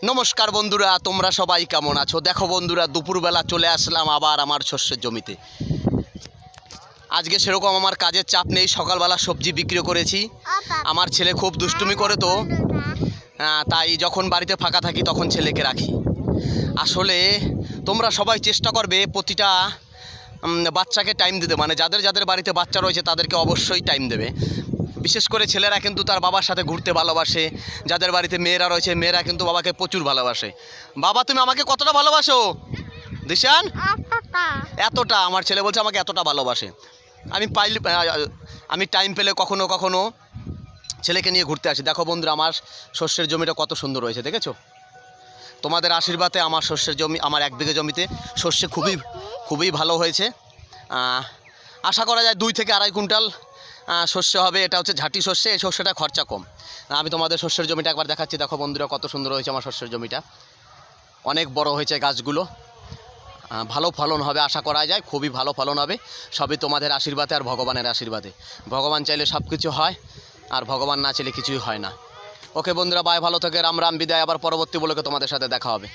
নমস্কার বন্ধুরা, তোমরা সবাই কেমন আছো? দেখো বন্ধুরা, দুপুরবেলা চলে আসলাম আবার আমার শস্যের জমিতে। আজকে সেরকম আমার কাজের চাপ নেই, সকালবেলা সবজি বিক্রি করেছি। আমার ছেলে খুব দুষ্টুমি করে তো, তাই যখন বাড়িতে ফাঁকা থাকি তখন ছেলেকে রাখি। আসলে তোমরা সবাই চেষ্টা করবে প্রতিটা বাচ্চাকে টাইম দিতে, মানে যাদের যাদের বাড়িতে বাচ্চা রয়েছে তাদেরকে অবশ্যই টাইম দেবে। বিশেষ করে ছেলেরা কিন্তু তার বাবার সাথে ঘুরতে ভালোবাসে, যাদের বাড়িতে মেয়েরা রয়েছে মেয়েরা কিন্তু বাবাকে প্রচুর ভালোবাসে। বাবা, তুমি আমাকে কতটা ভালোবাসো দিশান? এতটা। আমার ছেলে বলছে আমাকে এতটা ভালোবাসে। আমি টাইম পেলে কখনো কখনো ছেলেকে নিয়ে ঘুরতে আসি। দেখো বন্ধুরা, আমার শস্যের জমিটা কত সুন্দর রয়েছে, দেখেছো? তোমাদের আশীর্বাদে আমার শস্যের জমি, আমার 1 বিঘে জমিতে শস্য খুবই ভালো হয়েছে। আশা করা যায় 2 থেকে আড়াই কুইন্টাল শস্য হবে। এটা হচ্ছে ঝাঁটি শস্য, এই শস্যটা খরচা কম। আমি তোমাদের শস্যের জমিটা একবার দেখাচ্ছি। দেখো বন্ধুরা, কত সুন্দর হয়েছে আমার শস্যের জমিটা। অনেক বড় হয়েছে গাছগুলো, ভালো ফলন হবে আশা করা যায়, খুবই ভালো ফলন হবে। সবই তোমাদের আশীর্বাদে আর ভগবানের আশীর্বাদে। ভগবান চাইলে সব কিছু হয়, আর ভগবান না চাইলে কিছুই হয় না। ওকে বন্ধুরা, বাই, ভালো থেকে রাম রাম, বিদায়। আবার পরবর্তী ব্লগে তোমাদের সাথে দেখা হবে।